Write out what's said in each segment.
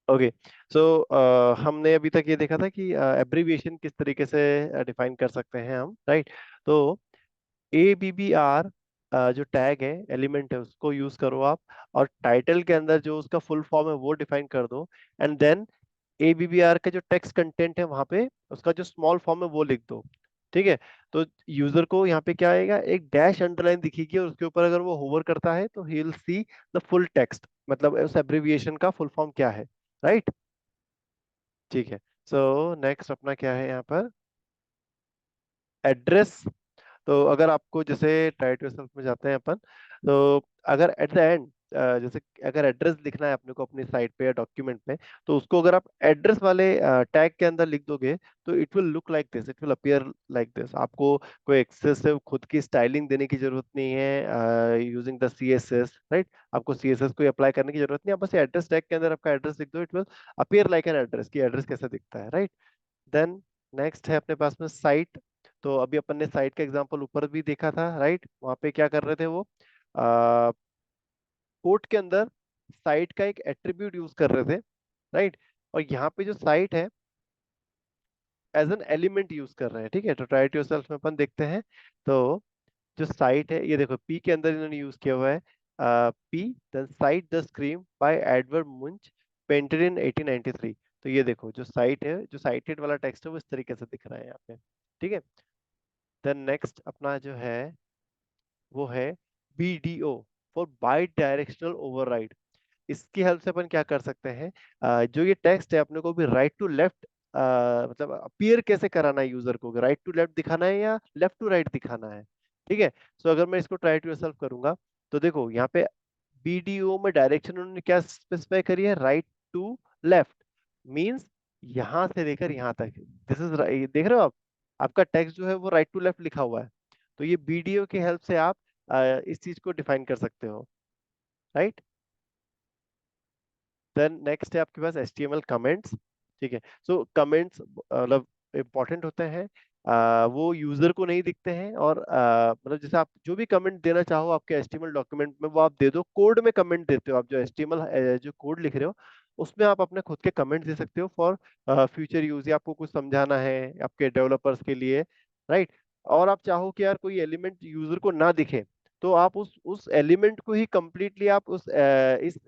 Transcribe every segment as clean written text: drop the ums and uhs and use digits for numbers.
Okay. सो हमने अभी तक ये देखा था कि एब्रिविएशन किस तरीके से डिफाइन कर सकते हैं हम, राइट। तो ABBR जो टैग है, एलिमेंट है, उसको यूज करो आप, और टाइटल के अंदर जो उसका फुल फॉर्म है वो डिफाइन कर दो। एंड देन ABBR का जो टेक्स्ट कंटेंट है वहां पे उसका जो स्मॉल फॉर्म है वो लिख दो। ठीक है। तो यूजर को यहाँ पे क्या आएगा, एक डैश अंडरलाइन दिखेगी, और उसके ऊपर अगर वो होवर करता है तो he will see the full text, मतलब उस एब्रिविएशन का फुल फॉर्म क्या है, राइट। ठीक है। सो नेक्स्ट अपना क्या है यहाँ पर, एड्रेस। तो अगर आपको जैसे टाइट योरसेल्फ में जाते हैं अपन, तो अगर एट द एंड जैसे अगर एड्रेस लिखना है अपने को अपनी साइट पे या डॉक्यूमेंट में, तो उसको अगर आप एड्रेस वाले टैग के अंदर लिख दोगे तो it will look like this, it will appear like this. आपको कोई एक्सेसिव खुद की स्टाइलिंग देने की जरूरत नहीं है यूजिंग द CSS, राइट। आपको CSS को अप्लाई करने की जरूरत नहीं है, आप बस एड्रेस टैग के अंदर आपका एड्रेस लिख दो, it will appear like an address, की एड्रेस कैसा दिखता है, राइट। देन नेक्स्ट है अपने पास में साइट। तो अभी अपन ने साइट का एग्जांपल ऊपर भी देखा था, राइट। वहां पे क्या कर रहे थे वो, कोड के अंदर साइट का एक एट्रीब्यूट यूज कर रहे थे, राइट। और यहाँ पे जो साइट है एज एन एलिमेंट यूज कर रहे हैं, ठीक है। तो ट्राई इट योरसेल्फ में अपन देखते हैं। तो जो साइट है, ये देखो पी के अंदर इन्होंने यूज किया हुआ है, P then cite the scream by Edward Munch, painted in 1893। तो ये देखो जो साइट है, जो साइटेड वाला टेक्स्ट है वो इस तरीके से दिख रहा है यहाँ पे, ठीक है। देन नेक्स्ट अपना जो है वो है BDO, for by directional override. इसकी हेल्प से अपन क्या कर सकते हैं, जो ये टेक्स्ट है अपने को भी राइट टू लेफ्ट, मतलब अपीयर कैसे कराना है यूजर को, राइट टू लेफ्ट दिखाना है या लेफ्ट टू राइट दिखाना है, ठीक है। सो अगर मैं इसको ट्राई टू योरसेल्फ करूंगा, तो देखो यहाँ पे BDO में डायरेक्शन उन्होंने क्या स्पेसिफाई करी है, राइट टू लेफ्ट, मींस यहां से लेकर यहां तक, दिस इज, देख रहे हो आप, आपका टेक्स्ट जो है वो राइट टू लेफ्ट लिखा हुआ है। तो ये BDO की हेल्प से आप इस चीज को डिफाइन कर सकते हो, राइट। देन नेक्स्ट है आपके पास HTML कमेंट्स, ठीक है। सो कमेंट्स मतलब इंपॉर्टेंट होते हैं, वो यूजर को नहीं दिखते हैं, और मतलब जैसे आप जो भी कमेंट देना चाहो आपके HTML डॉक्यूमेंट में वो आप दे दो, कोड में कमेंट देते हो आप, जो HTML जो कोड लिख रहे हो उसमें आप अपने खुद के कमेंट दे सकते हो फॉर फ्यूचर यूज, या आपको कुछ समझाना है आपके डेवलपर्स के लिए, राइट। और आप चाहो कि यार कोई एलिमेंट यूजर को ना दिखे, तो आप उस एलिमेंट को ही कंप्लीटली आप उस इस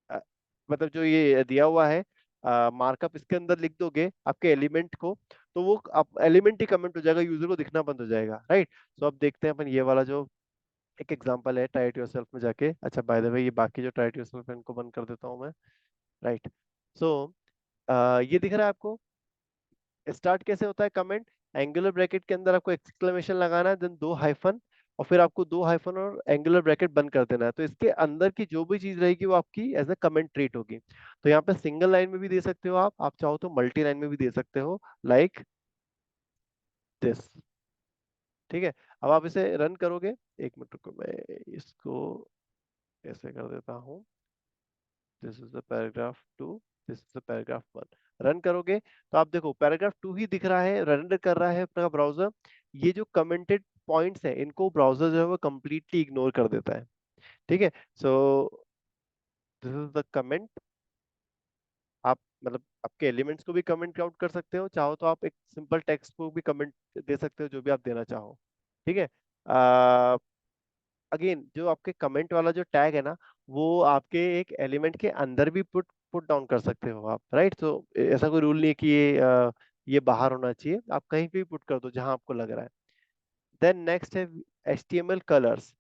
अ, मतलब जो ये दिया हुआ है मार्कअप, इसके अंदर लिख दोगे आपके एलिमेंट को, तो वो आप एलिमेंट ही कमेंट हो जाएगा, यूजर को दिखना बंद हो जाएगा, राइट। तो अब देखते हैं अपन ये वाला जो एक एग्जांपल है ट्राई इट योरसेल्फ में जाके। अच्छा बाय द वे, ये बाकी जो ट्राई इट योरसेल्फ है इनको बंद कर देता हूँ मैं, राइट। सो ये दिख रहा है आपको, स्टार्ट कैसे होता है कमेंट, एंगुलर ब्रैकेट के अंदर आपको एक्सक्लेमेशन लगाना है, देन दो हाइफन, और फिर आपको दो हाइफन और एंगुलर ब्रैकेट बंद कर देना है। तो इसके अंदर की जो भी चीज रहेगी वो आपकी एज अ कमेंट ट्रीट होगी। तो यहाँ पे सिंगल लाइन में भी दे सकते हो आप चाहो तो मल्टी लाइन में भी दे सकते हो, लाइक दिस, ठीक है। अब आप इसे रन करोगे, एक मिनट रुको मैं इसको ऐसे कर देता हूँ, this is the paragraph 2, this is the paragraph 1। Run करोगे तो आप देखो पैराग्राफ 2 ही दिख रहा है, रन कर रहा है अपना ब्राउजर। ये जो कमेंटेड पॉइंट्स है इनको ब्राउजर जो है वो कंप्लीटली इग्नोर कर देता है, ठीक है। सो दिस इज द कमेंट। आप मतलब आपके एलिमेंट्स को भी कमेंट आउट कर सकते हो, चाहो तो आप एक सिंपल टेक्स्ट को भी कमेंट दे सकते हो, जो भी आप देना चाहो, ठीक है। अगेन जो आपके कमेंट वाला जो टैग है ना, वो आपके एक एलिमेंट के अंदर भी पुट पुट डाउन कर सकते हो आप, राइट। तो ऐसा कोई रूल नहीं है कि ये बाहर होना चाहिए, आप कहीं पे भी पुट कर दो जहां आपको लग रहा है। देन नेक्स्ट है HTML कलर्स,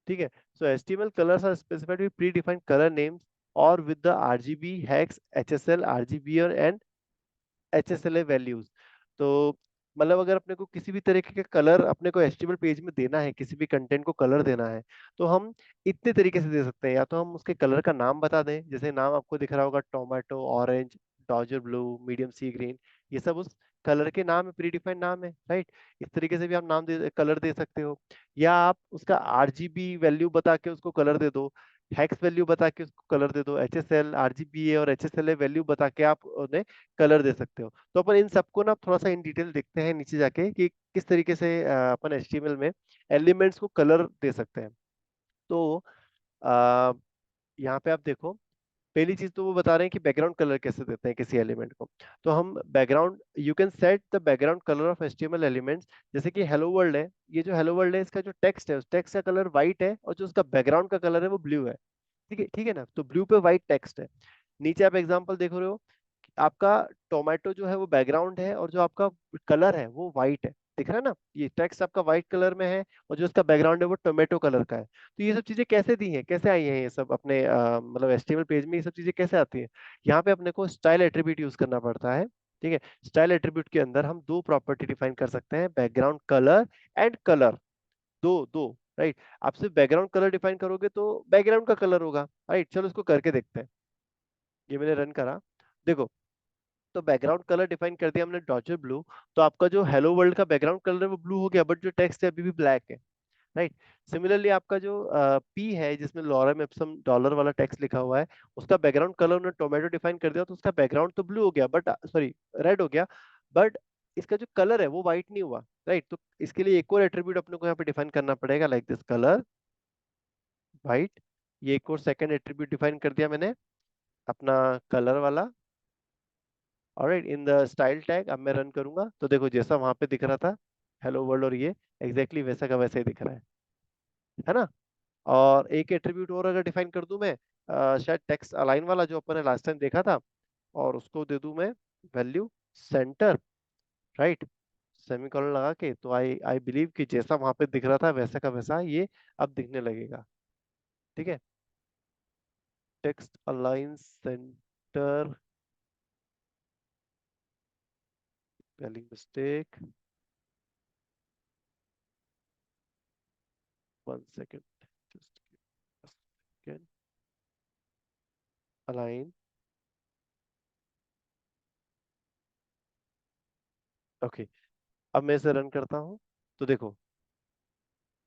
ठीक है। So HTML colours are specified with predefined colour names और with the RGB hex HSL RGB और एंड HSLA वैल्यूज। तो मतलब अगर अपने को किसी भी तरीके के कलर अपने को HTML पेज में देना है, किसी भी कंटेंट को कलर देना है, तो हम इतने तरीके से दे सकते हैं। या तो हम उसके कलर का नाम बता दें, जैसे नाम आपको दिख रहा होगा tomato, orange, dodger blue, medium sea green, ये सब उस कलर के नाम है, प्रीडिफाइंड नाम है, राइट। इस तरीके से भी आप नाम दे कलर दे सकते हो, या आप उसका RGB वैल्यू बता के उसको कलर दे दो, हेक्स वैल्यू बता के उसको कलर दे दो, HSL RGBA और HSLA वैल्यू बता के आप उन्हें कलर दे सकते हो। तो अपन इन सबको ना थोड़ा सा इन डिटेल देखते हैं नीचे जाके कि किस तरीके से अपन HTML में एलिमेंट्स को कलर दे सकते हैं। तो आ, यहाँ पे आप देखो, पहली चीज तो वो बता रहे हैं कि बैकग्राउंड कलर कैसे देते हैं किसी एलिमेंट को। तो हम background, you can set the background colour of HTML elements. जैसे कि हेलो वर्ल्ड है, ये जो हेलो वर्ल्ड है इसका जो टेक्स्ट है उस टेक्स्ट का कलर व्हाइट है और जो उसका बैकग्राउंड का कलर है वो ब्लू है। ठीक है, ठीक है ना, तो ब्लू पे व्हाइट टेक्स्ट है। नीचे आप एग्जांपल देख रहे हो, आपका टोमेटो जो है वो बैकग्राउंड है और जो आपका कलर है वो व्हाइट है। दिख रहा है ना, ये टेक्स्ट आपका व्हाइट कलर में है और जो इसका बैकग्राउंड है वो टोमेटो कलर का है। तो ये सब चीजें कैसे दी हैं, कैसे आई हैं ये सब अपने मतलब एचटीएमएल पेज में ये सब चीजें कैसे आती हैं? यहाँ पे अपने को स्टाइल एट्रीब्यूट यूज करना पड़ता है। ठीक है, स्टाइल एट्रीब्यूट के अंदर हम दो प्रॉपर्टी डिफाइन कर सकते हैं, बैकग्राउंड कलर एंड कलर। दो दो, राइट। आप सिर्फ बैकग्राउंड कलर डिफाइन करोगे तो बैकग्राउंड का कलर होगा, राइट। चलो इसको करके देखते हैं। ये मैंने रन करा, देखो। तो बैकग्राउंड कलर डिफाइन कर दिया हमने डॉजर ब्लू। तो आपका जो हेलो वर्ल्ड का बैकग्राउंड कलर है वो ब्लू हो गया, बट जो टेक्स्ट है अभी भी ब्लैक है, राइट। सिमिलरली आपका जो पी है जिसमें लॉरम एप्सम डॉलर वाला टेक्स्ट लिखा हुआ है, उसका बैकग्राउंड कलर उन्होंने टोमेटो डिफाइन कर दिया, तो उसका बैकग्राउंड तो ब्लू हो गया, बट सॉरी रेड हो गया, बट इसका जो कलर है वो व्हाइट नहीं हुआ, राइट। तो इसके लिए एक और एट्रीब्यूट अपने को यहाँ पे डिफाइन करना पड़ेगा, लाइक दिस कलर व्हाइट। ये एक और सेकंड एट्रीब्यूट डिफाइन कर दिया मैंने अपना कलर वाला। Alright, in the style tag अब मैं रन करूंगा तो देखो जैसा वहां पे दिख रहा था हेलो वर्ल्ड, और ये एग्जैक्टली exactly वैसा का वैसा ही दिख रहा है ना। और एक एट्रीब्यूट और अगर डिफाइन कर दूं मैं, शायद टेक्स्ट अलाइन वाला जो अपन ने लास्ट टाइम देखा था, और उसको दे दूं मैं वैल्यू सेंटर, राइट। सेमीकोलन लगा के, तो आई आई बिलीव कि जैसा वहां पे दिख रहा था वैसा का वैसा ये अब दिखने लगेगा। ठीक है, text align centre, spelling mistake, 1 second, just align. Okay, अब मैं इसे रन करता हूँ तो देखो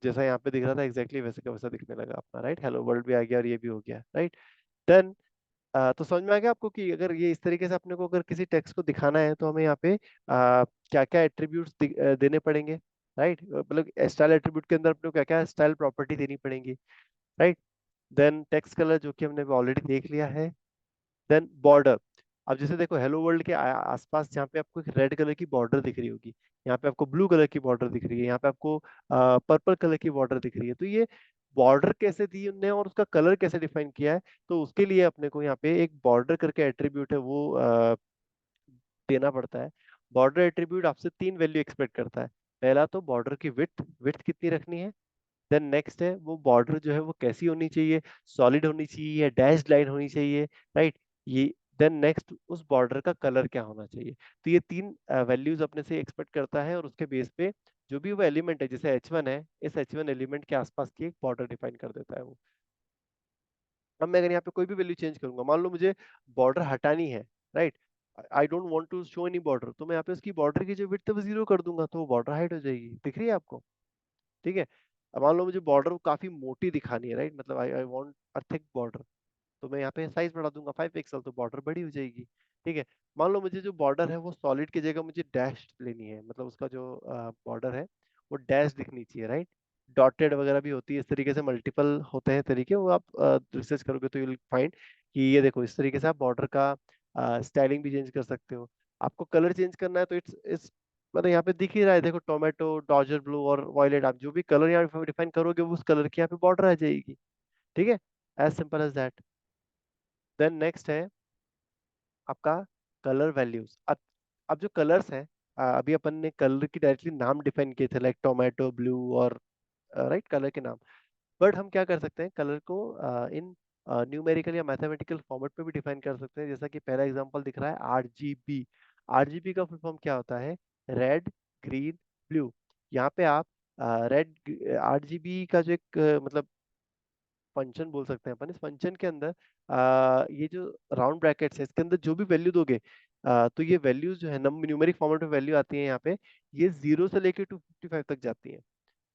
जैसा यहाँ पे दिख रहा था एग्जैक्टली वैसे का वैसा दिखने लगा अपना, राइट। हेलो वर्ल्ड भी आ गया और ये भी हो गया, राइट। देन तो समझ में आ गया आपको कि अगर ये इस तरीके से अपने को अगर किसी टेक्स्ट को दिखाना है तो हमें यहाँ पे क्या क्या एट्रीब्यूट्स देने पड़ेंगे, राइट। मतलब स्टाइल एट्रीब्यूट के अंदर अपने को क्या क्या स्टाइल प्रॉपर्टी देनी पड़ेंगी, राइट। देन टेक्स्ट कलर जो कि हमने ऑलरेडी देख लिया है। देन बॉर्डर, अब जैसे देखो हेलो वर्ल्ड के आसपास जहाँ पे आपको एक रेड कलर की बॉर्डर दिख रही होगी, यहाँ पे आपको ब्लू कलर की बॉर्डर दिख रही है, यहाँ पे आपको पर्पल कलर की बॉर्डर दिख रही है, तो ये बॉर्डर कैसे दी उनने और उसका कलर कैसे डिफाइन किया है? तो उसके लिए अपने को यहाँ पे एक बॉर्डर करके एट्रीब्यूट है वो देना पड़ता है। बॉर्डर एट्रीब्यूट आपसे तीन वैल्यू एक्सपेक्ट करता है। पहला तो बॉर्डर की विड्थ, विड्थ कितनी रखनी है। देन नेक्स्ट है वो बॉर्डर जो है वो कैसी होनी चाहिए, सॉलिड होनी चाहिए या डैश लाइन होनी चाहिए, राइट। ये देन नेक्स्ट उस बॉर्डर का कलर क्या होना चाहिए। तो ये तीन वैल्यूज अपने से एक्सपेक्ट करता है और उसके बेस पे जो भी वो एलिमेंट है, जैसे H1 है, इस H1 एलिमेंट के आसपास की एक बॉर्डर डिफाइन कर देता है वो। अब मैं अगर यहाँ पे कोई भी वैल्यू चेंज करूंगा, मान लो मुझे बॉर्डर हटानी है, right. I don't want to show any border, तो मैं यहाँ पे उसकी बॉर्डर की जो विड्थ है वो 0 कर दूंगा, तो वो बॉर्डर हाइट हो जाएगी। दिख रही है आपको? ठीक है। अब मान लो मुझे बॉर्डर काफी मोटी दिखानी है, राइट, मतलब I I want a thick border, तो मैं यहाँ पे साइज बढ़ा दूंगा 5 पिक्सल, तो बॉर्डर बड़ी हो जाएगी। ठीक है। मान लो मुझे जो बॉर्डर है वो सॉलिड की जगह मुझे डैश लेनी है, मतलब उसका जो बॉर्डर है वो डैश दिखनी चाहिए, राइट। डॉटेड वगैरह भी होती है, इस तरीके से मल्टीपल होते हैं तरीके, वो आप रिसर्च करोगे तो यू विल फाइंड कि ये देखो इस तरीके से आप बॉर्डर का स्टाइलिंग भी चेंज कर सकते हो। आपको कलर चेंज करना है तो इट्स मतलब यहाँ पे दिख ही रहा है, देखो टोमेटो, डॉजर ब्लू और वायलेट, आप जो भी कलर यहाँ डिफाइन करोगे वो उस कलर की यहाँ पे बॉर्डर आ जाएगी। ठीक है, as simple as that. Then next है आपका कलर वैल्यूज। अब जो कलर्स हैं, अभी अपन ने कलर की डायरेक्टली नाम डिफाइन किए थे, लाइक टोमेटो, ब्लू और राइट, कलर के नाम। बट हम क्या कर सकते हैं, कलर को इन न्यूमेरिकल या मैथमेटिकल फॉर्मेट पे भी डिफाइन कर सकते हैं, जैसा कि पहला एग्जांपल दिख रहा है RGB। RGB का फुल फॉर्म क्या होता है? Red, green, blue. यहाँ पे आप रेड RGB का जो एक मतलब फंक्शन बोल सकते हैं अपन, इस फंक्शन के अंदर ये जो राउंड ब्रैकेट्स है इसके अंदर जो भी वैल्यू दोगे, तो ये वैल्यूज जो है न्यूमेरिक फॉर्मेट में वैल्यू आती है यहाँ पे, ये 0 से लेके 255 तक जाती है।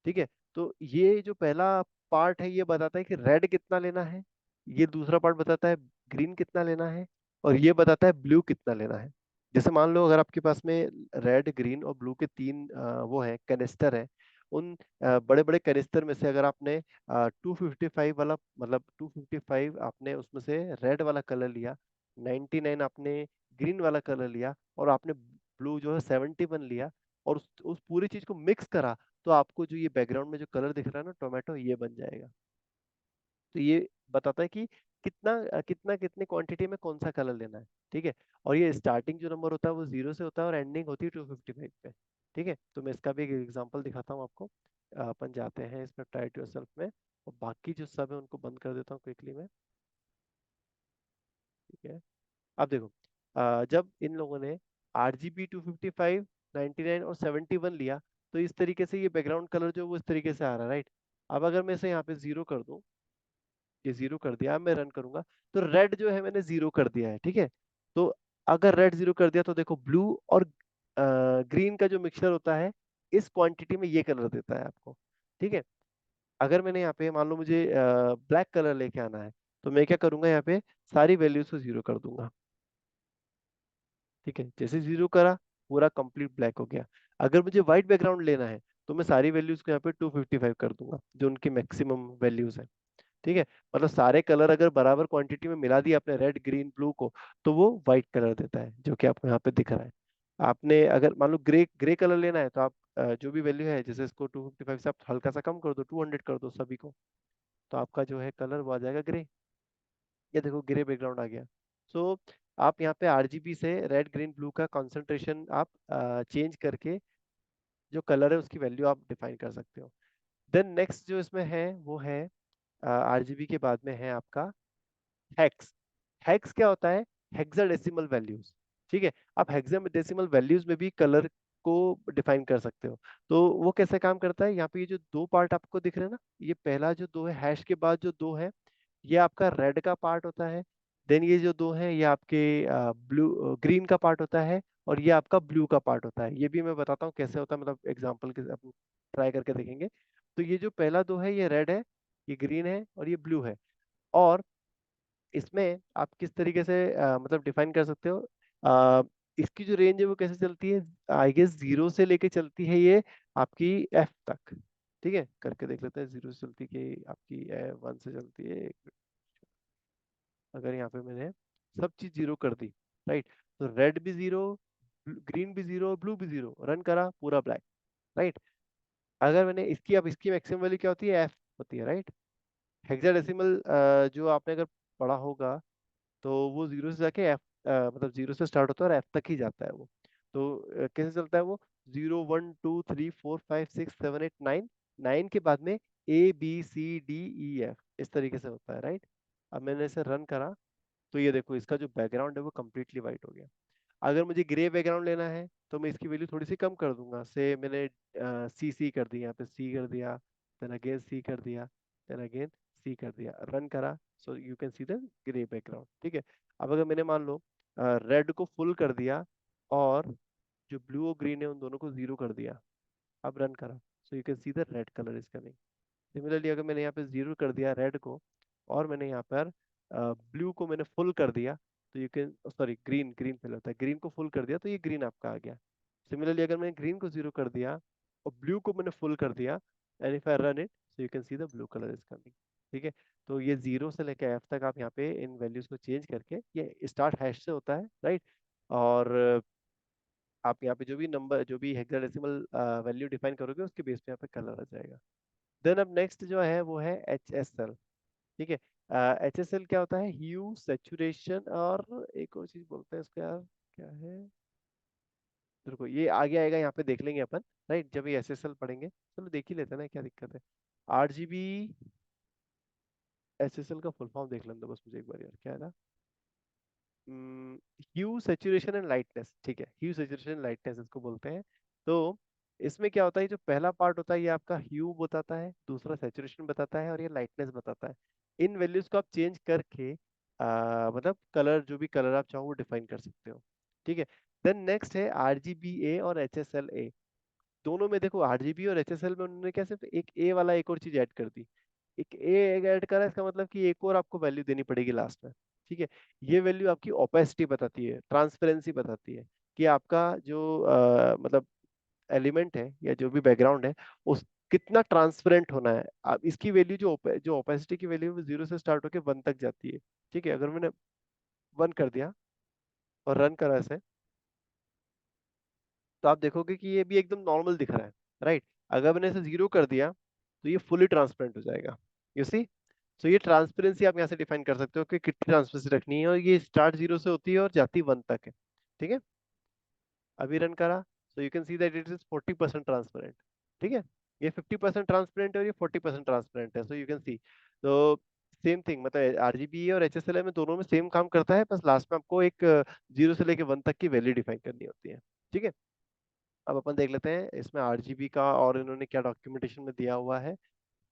ठीक है, तो ये जो पहला पार्ट है ये बताता है कि रेड कितना लेना है, ये दूसरा पार्ट बताता है ग्रीन कितना लेना है, और ये बताता है ब्लू कितना लेना है। जैसे मान लो अगर आपके पास में रेड, ग्रीन और ब्लू के तीन वो है कैनिस्टर है, उन बड़े बड़े कैनिस्टर में से अगर आपने 255 वाला, मतलब 255 आपने उसमें से रेड वाला कलर लिया, 99 आपने ग्रीन वाला कलर लिया, और आपने ब्लू जो है 71 लिया, और उस पूरी चीज को मिक्स करा, तो आपको जो ये बैकग्राउंड में जो कलर दिख रहा है ना टोमेटो, ये बन जाएगा। तो ये बताता है कि कितना कितने क्वांटिटी में कौन सा कलर लेना है। ठीक है। और ये स्टार्टिंग जो नंबर होता है वो 0 से होता है और एंडिंग होती है 255 पे। ठीक है। तो मैं इसका भी एक एग्जांपल दिखाता हूँ आपको। अपन जाते हैं इसमें ट्राई टू योरसेल्फ में, और बाकी जो सब है उनको बंद कर देता हूँ क्विकली में। ठीक है। अब देखो, जब इन लोगों ने RGB 255, 99 और 71 लिया, तो इस तरीके से ये बैकग्राउंड कलर जो है वो इस तरीके से आ रहा है, राइट। अब अगर मैं इसे यहाँ पे 0 कर दूं, ये 0 कर दिया, अब मैं रन करूंगा, तो रेड जो है मैंने 0 कर दिया है। ठीक है। तो अगर रेड 0 कर दिया तो देखो ब्लू और ग्रीन का जो मिक्सचर होता है, इस क्वांटिटी में ये कलर देता है आपको। ठीक है। अगर मैंने यहाँ पे मान लो मुझे ब्लैक कलर लेके आना है, तो मैं क्या करूंगा, यहाँ पे सारी वैल्यूज को 0 कर दूंगा। ठीक है। जैसे 0 करा, पूरा कंप्लीट ब्लैक हो गया। अगर मुझे व्हाइट बैकग्राउंड लेना है, तो मैं सारी वैल्यूज को यहाँ पे 255 कर दूंगा, जो उनकी मैक्सिमम वैल्यूज है। ठीक है। मतलब सारे कलर अगर बराबर क्वांटिटी में मिला दिया आपने, रेड ग्रीन ब्लू को, तो वो व्हाइट कलर देता है, जो कि आपको यहाँ पे दिख रहा है। आपने अगर मान लो ग्रे ग्रे कलर लेना है, तो आप जो भी वैल्यू है, जैसे इसको 255 से आप हल्का सा कम कर दो, 200 कर दो सभी को, तो आपका जो है कलर वो आ जाएगा ग्रे। ये देखो ग्रे बैकग्राउंड आ गया। सो आप यहाँ पे RGB से रेड ग्रीन ब्लू का कॉन्सेंट्रेशन आप चेंज करके जो कलर है उसकी वैल्यू आप डिफाइन कर सकते हो। देन नेक्स्ट जो इसमें है वो है RGB के बाद में है आपका हेक्स। हेक्स क्या होता है? Hexadecimal values. ठीक है। आप हेक्साडेसिमल वैल्यूज में भी कलर को डिफाइन कर सकते हो। तो वो कैसे काम करता है, यहाँ पे ये जो दो पार्ट आपको दिख रहे हैं ना, ये पहला जो दो है, हैश के बाद जो दो है, ये आपका रेड का पार्ट होता है। देन ये जो दो है, ये आपके ब्लू ग्रीन का पार्ट होता है, और ये आपका ब्लू का पार्ट होता है। ये भी मैं बताता हूँ कैसे होता है, मतलब एग्जांपल के अपन ट्राई करके देखेंगे। तो ये जो पहला दो है, ये रेड है, ये ग्रीन है, और ये ब्लू है। और इसमें आप किस तरीके से मतलब डिफाइन कर सकते हो, इसकी जो रेंज है वो कैसे चलती है, आई गेस 0 से लेके चलती है ये आपकी F तक। ठीक है, करके देख लेते हैं। 0 से चलती है आपकी 1 से चलती है। अगर यहाँ पे मैंने सब चीज 0 कर दी, राइट, तो रेड भी 0, ग्रीन भी 0, ब्लू भी 0, रन करा, पूरा ब्लैक, राइट। अगर मैंने इसकी, अब इसकी मैक्सिमम वैल्यू क्या होती है? F होती है, राइट। हेक्साडेसिमल जो आपने अगर पढ़ा होगा, तो वो 0 से जाके मतलब 0 से स्टार्ट होता है और F तक ही जाता है वो। तो कैसे चलता है वो? 0 1 2 3 4 5 6 7 8 9, 9 के बाद में ABCDEF, इस तरीके से होता है, राइट। अब मैंने इसे रन करा, तो ये देखो इसका जो बैकग्राउंड है वो कम्प्लीटली वाइट हो गया। अगर मुझे ग्रे बैकग्राउंड लेना है, तो मैं इसकी वैल्यू थोड़ी सी कम कर दूंगा, से मैंने सी कर दिया, यहाँ पे सी कर दिया, देन अगेन सी कर दिया, देन अगेन सी कर दिया, रन करा, so you can see the grey background. ठीक है। अब अगर मैंने मान लो रेड को फुल कर दिया, और जो ब्लू और ग्रीन है उन दोनों को 0 कर दिया, अब रन करा, so you can see the red colour is coming. Similarly अगर मैंने यहाँ पे 0 कर दिया रेड को, और मैंने यहाँ पर ब्लू को मैंने फुल कर दिया, तो you can, sorry, green, green पहले होता है, ग्रीन को फुल कर दिया, तो ये ग्रीन आपका आ गया। सिमिलरली अगर मैंने ग्रीन को 0 कर दिया और ब्लू को मैंने फुल कर दिया, and if I run it, so you can see the blue colour is coming. ठीक है। तो ये 0 से लेकर F तक आप यहाँ पे इन वैल्यूज को चेंज करके, ये स्टार्ट हैश से होता है, राइट। और आप यहाँ पे जो भी नंबर, जो भी हेक्साडेसिमल वैल्यू डिफाइन करोगे, उसके बेस पे यहाँ पे कलर आ जाएगा। देन अब नेक्स्ट जो है वो है HSL। ठीक है। HSL क्या होता है? ह्यू, सेचुरेशन, और एक और चीज बोलते हैं इसका यार, क्या है, देखो ये आगे आएगा, यहाँ पे देख लेंगे अपन, राइट, जब ये SSL पढ़ेंगे। चलो देख ही लेते हैं ना, क्या दिक्कत है। RGB HSL का फुल फॉर्म देख लेंगे बस मुझे एक बार यार, क्या है? ह्यू, सेचुरेशन एंड लाइटनेस। ठीक है, ह्यू, सेचुरेशन एंड लाइटनेस इसको बोलते हैं। तो इसमें क्या होता है, जो पहला पार्ट होता है ये आपका ह्यू बताता है, दूसरा सेचुरेशन बताता है, और ये लाइटनेस बताता है। इन वैल्यूज को आप चेंज करके मतलब कलर, जो भी कलर आप चाहो वो डिफाइन कर सकते हो। ठीक है। देन नेक्स्ट है RGBA और HSLA। दोनों में देखो, RGB और HSL में उन्होंने क्या सिर्फ एक ए वाला एक और चीज ऐड कर दी। एक ए ऐड करा, इसका मतलब कि एक और आपको वैल्यू देनी पड़ेगी लास्ट में। ठीक है। ये वैल्यू आपकी ओपेसिटी बताती है, ट्रांसपेरेंसी बताती है, कि आपका जो मतलब एलिमेंट है या जो भी बैकग्राउंड है, उस कितना ट्रांसपेरेंट होना है। अब इसकी वैल्यू जो ओपेसिटी की वैल्यू है वो 0 से स्टार्ट होकर 1 तक जाती है। ठीक है, अगर मैंने 1 कर दिया और रन करा इसे, तो आप देखोगे कि ये भी एकदम नॉर्मल दिख रहा है, राइट। अगर मैंने इसे 0 कर दिया तो ये फुली ट्रांसपेरेंट हो जाएगा। You see. सो ये ट्रांसपेरेंसी आप यहाँ से डिफाइन कर सकते हो कि कितनी ट्रांसपेरेंसी रखनी है, और ये स्टार्ट 0 से होती है और जाती 1 तक है। ठीक है, अभी रन करा, so you can see that it is 40% transparent. ठीक है, ये 50% ट्रांसपेरेंट है और ये 40% ट्रांसपेरेंट है, सो यू कैन सी। तो सेम थिंग, मतलब आरजीबी और एचएसएल में दोनों में सेम काम करता है, बस लास्ट में आपको एक 0 से लेके 1 तक की वैल्यू डिफाइन करनी होती है। ठीक है, अब अपन देख लेते हैं इसमें आरजीबी का और इन्होंने क्या डॉक्यूमेंटेशन में दिया हुआ है।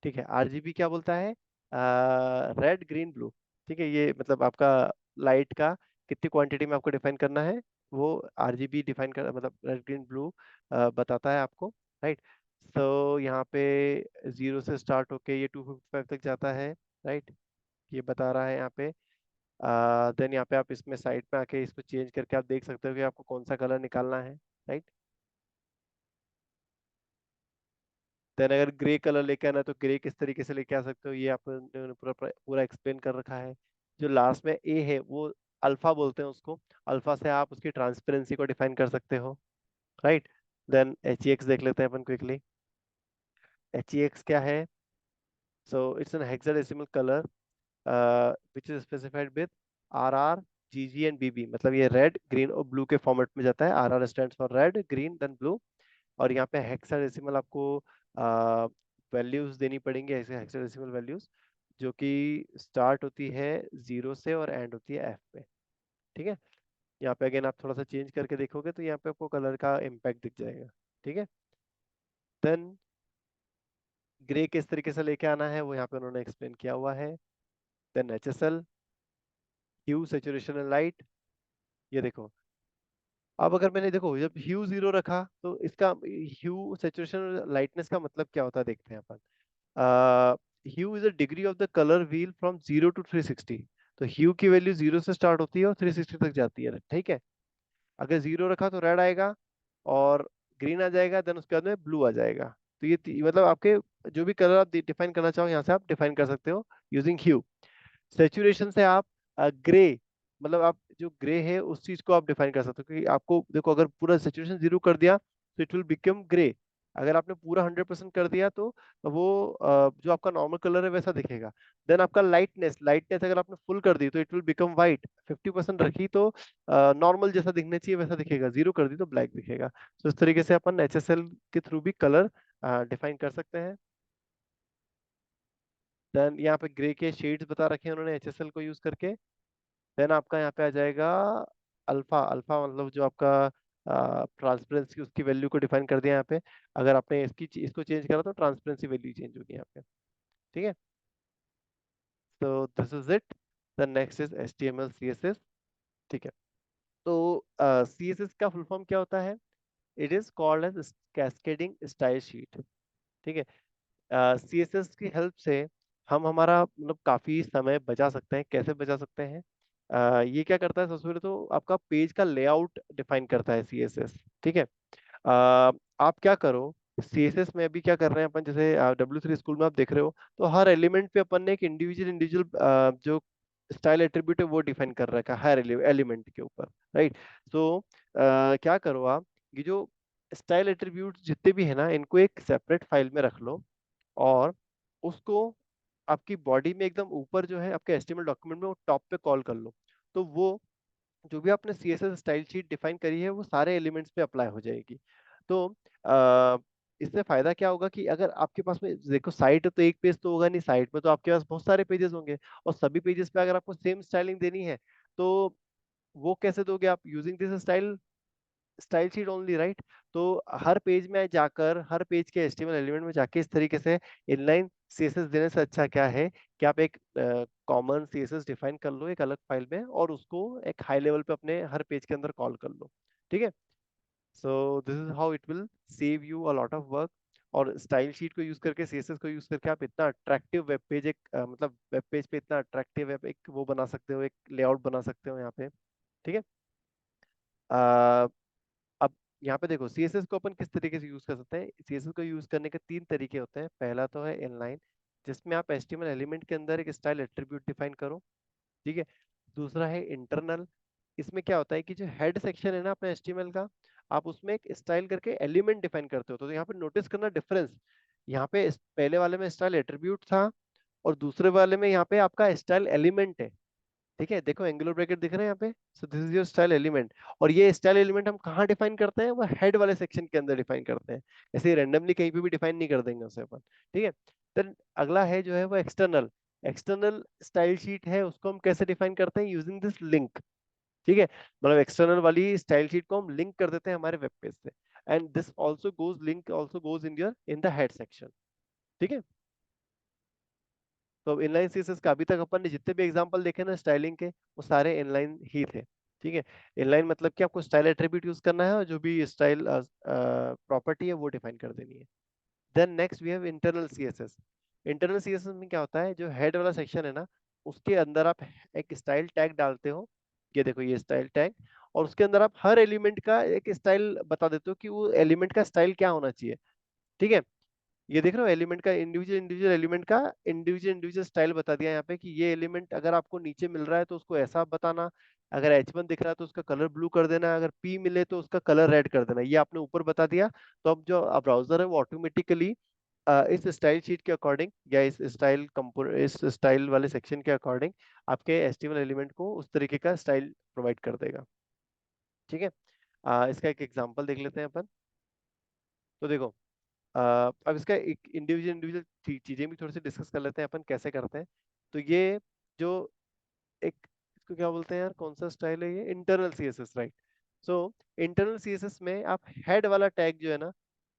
ठीक है, आरजीबी क्या बोलता है, रेड ग्रीन ब्लू। ठीक है, ये मतलब आपका लाइट का कितनी क्वांटिटी में आपको डिफाइन करना है, वो आरजीबी डिफाइन कर, मतलब रेड ग्रीन ब्लू बताता है आपको, राइट। सो यहाँ पे 0 से स्टार्ट होके ये 255 तक जाता है, राइट। ये बता रहा है यहाँ पे। देन यहाँ पे आप इसमें साइड पे आके इसको चेंज करके आप देख सकते हो कि आपको कौन सा कलर निकालना है, राइट। देन अगर ग्रे कलर लेके आना है तो ग्रे किस तरीके से लेके आ सकते हो, ये आपने पूरा पूरा एक्सप्लेन कर रखा है। जो लास्ट में ए है वो अल्फा बोलते हैं उसको, अल्फा से आप उसकी ट्रांसपेरेंसी को डिफाइन कर सकते हो, right. Then H E X देख लेते हैं अपन क्विकली। एच ई एक्स क्या है, so it's an hexadecimal colour which is specified with R R G G and B B, मतलब ये रेड ग्रीन और ब्लू के फॉर्मेट में जाता है। R R stand for red green then blue, और यहाँ पे हेक्साडेसिमल आपको वैल्यूज देनी पड़ेंगी, ऐसे हेक्साडेसिमल वैल्यूज जो कि स्टार्ट होती है 0 से और एंड होती है एफ पे। ठीक है, यहाँ पे अगेन आप थोड़ा सा चेंज करके देखोगे तो यहाँ पे आपको कलर का इम्पैक्ट दिख जाएगा। ठीक है, देन ग्रे किस तरीके से लेके आना है वो यहाँ पे उन्होंने एक्सप्लेन किया हुआ है। Then H S L, hue saturation and light. ये देखो, अब अगर मैंने देखो जब ह्यू 0 रखा तो इसका ह्यू सैचुरेशन लाइटनेस का मतलब क्या होता है देखते हैं अपन। Hue is a degree of the colour wheel from 0 to 360। तो ह्यू की वैल्यू 0 से स्टार्ट होती है और 360 तक जाती है, ठीक है। अगर 0 रखा तो रेड आएगा और ग्रीन आ जाएगा, देन उसके बाद में ब्लू आ जाएगा। तो ये मतलब आपके जो भी कलर आप डिफाइन करना चाहो यहाँ से आप डिफाइन कर सकते हो यूजिंग ह्यू। सेचुरेशन से आप ग्रे, मतलब आप जो ग्रे है उस चीज को आप डिफाइन कर सकते हो, क्योंकि आपको देखो अगर पूरा सेचुरेशन 0 कर दिया तो इट विल बिकम ग्रे। अगर आपने पूरा 100% कर दिया तो वो जो आपका नॉर्मल कलर है वैसा दिखेगा। देन आपका लाइटनेस, लाइटनेस अगर आपने फुल कर दी तो इट विल बिकम व्हाइट। 50% रखी तो नॉर्मल जैसा दिखना चाहिए वैसा दिखेगा, 0 कर दी तो ब्लैक दिखेगा। तो इस तरीके से अपन एचएसएल के थ्रू भी कलर डिफाइन कर सकते हैं। देन यहाँ पे ग्रे के शेड्स बता रखे हैं उन्होंने एचएसएल को यूज करके। देन आपका यहाँ पे आ जाएगा अल्फा। अल्फा मतलब जो आपका ट्रांसपेरेंसी उसकी वैल्यू को डिफाइन कर दिया यहाँ पे। अगर आपने इसको चेंज करा तो ट्रांसपेरेंसी वैल्यू चेंज होगी यहाँ पे। ठीक है, तो this is it. The next is H T M L C S S. ठीक है, तो सी एस एस का फुल फॉर्म क्या होता है, it is called as cascading style sheet. ठीक है, सीएसएस की हेल्प से हम हमारा मतलब काफी समय बचा सकते हैं। कैसे बचा सकते हैं, ये क्या करता है, सबसे पहले तो आपका पेज का लेआउट डिफाइन करता है सीएसएस। ठीक है, आप क्या करो, सीएसएस में अभी क्या कर रहे हैं अपन, जैसे W3 स्कूल में आप देख रहे हो तो हर एलिमेंट पे अपन ने एक इंडिविजुअल इंडिविजुअल जो स्टाइल एट्रीब्यूट है वो डिफाइन कर रखा है हर एलिमेंट के ऊपर, राइट। तो क्या करो आप, ये जो स्टाइल एट्रीब्यूट जितने भी है ना इनको एक सेपरेट फाइल में रख लो, और उसको आपकी बॉडी में एकदम ऊपर जो है आपके एचटीएमएल डॉक्यूमेंट में वो टॉप पे कॉल कर लो। तो वो जो भी आपने सीएसएस स्टाइल शीट डिफाइन करी है वो सारे एलिमेंट्स पे अप्लाई हो जाएगी। तो आ, इससे फायदा क्या होगा कि अगर आपके पास में देखो साइट तो एक पेज तो होगा नहीं, साइट में तो आपके पास बहुत सारे पेजेस होंगे, और सभी पेजेस पे अगर आपको सेम स्टाइलिंग देनी है तो वो कैसे दोगे आप, using this style sheet only, right. तो हर पेज में जाकर हर पेज के एचटीएमएल एलिमेंट में जाके इस तरीके से इनलाइन सीएसएस देने से अच्छा क्या है कि आप एक कॉमन सीएसएस डिफाइन कर लो एक अलग फाइल में, और उसको एक हाई लेवल पे अपने हर पेज के अंदर कॉल कर लो। ठीक है, सो this is how it will save you a lot of work. और स्टाइल शीट को यूज करके, सीएसएस को यूज करके आप इतना अट्रैक्टिव वेब पेज एक मतलब वेब पेज पे इतना अट्रैक्टिव एक वो बना सकते हो, एक लेआउट बना सकते हो यहाँ पे। ठीक है, यहाँ पे देखो सीएसएस को अपन किस तरीके से यूज कर सकते हैं। सीएसएस को यूज करने के तीन तरीके होते हैं। पहला तो है इनलाइन, जिसमें आप एचटीएमएल एलिमेंट के अंदर एक स्टाइल एट्रीब्यूट डिफाइन करो, ठीक है। दूसरा है इंटरनल, इसमें क्या होता है कि जो हेड सेक्शन है ना अपने एचटीएमएल का, आप उसमें एक स्टाइल करके एलिमेंट डिफाइन करते हो। तो यहाँ पे नोटिस करना डिफरेंस, यहाँ पे पहले वाले में स्टाइल एट्रीब्यूट था और दूसरे वाले में यहाँ पे आपका स्टाइल एलिमेंट है, ठीक है। देखो एंगुलर ब्रैकेट दिख रहे हैं यहाँ पे, सो this is your style element. और ये स्टाइल एलिमेंट हम कहाँ डिफाइन करते हैं, वो हेड वाले सेक्शन के अंदर डिफाइन करते हैं। ऐसे रैंडमली कहीं पे भी डिफाइन नहीं कर देंगे उसे अपन, ठीक है। देन अगला है जो है वो एक्सटर्नल। एक्सटर्नल स्टाइल शीट है, उसको हम कैसे डिफाइन करते हैं, यूजिंग दिस लिंक, ठीक है। मतलब एक्सटर्नल वाली स्टाइल शीट को हम लिंक कर देते हैं हमारे वेब पेज से, and this also goes link also goes in your in the head section, ठीक है। तो इनलाइन सीएसएस का अभी तक अपन ने जितने भी एग्जांपल देखे ना स्टाइलिंग के, वो सारे इनलाइन ही थे, ठीक है। इनलाइन मतलब कि आपको स्टाइल एट्रीब्यूट यूज करना है और जो भी स्टाइल प्रॉपर्टी है वो डिफाइन कर देनी है। Then next we have internal CSS. Internal CSS में क्या होता है, जो हेड वाला सेक्शन है ना, उसके अंदर आप एक स्टाइल टैग डालते हो, ये देखो ये स्टाइल टैग, और उसके अंदर आप हर एलिमेंट का एक स्टाइल बता देते हो कि वो एलिमेंट का स्टाइल क्या होना चाहिए, ठीक है। ये देख रहे हो एलिमेंट का इंडिविजुअल इंडिविजुअल एलिमेंट का इंडिविजुअल इंडिविजुअल स्टाइल बता दिया यहाँ पे कि ये एलिमेंट अगर आपको नीचे मिल रहा है तो उसको ऐसा बताना, अगर H1 दिख रहा है तो उसका कलर ब्लू कर देना, अगर P मिले तो उसका कलर रेड कर देना, ये आपने ऊपर बता दिया। तो अब जो ब्राउजर है वो ऑटोमेटिकली इस स्टाइल शीट के अकॉर्डिंग या इस स्टाइल वाले सेक्शन के अकॉर्डिंग आपके HTML एलिमेंट को उस तरीके का स्टाइल प्रोवाइड कर देगा, ठीक है। इसका एक एग्जांपल देख लेते हैं अपन। तो देखो अब इसका एक इंडिविजुअल इंडिविजुअल चीजें भी थोड़ी सी डिस्कस कर लेते हैं अपन कैसे करते हैं। तो ये जो एक इसको क्या बोलते हैं यार, कौन सा स्टाइल है, ये internal CSS, right. So internal CSS में आप हेड वाला टैग जो है ना,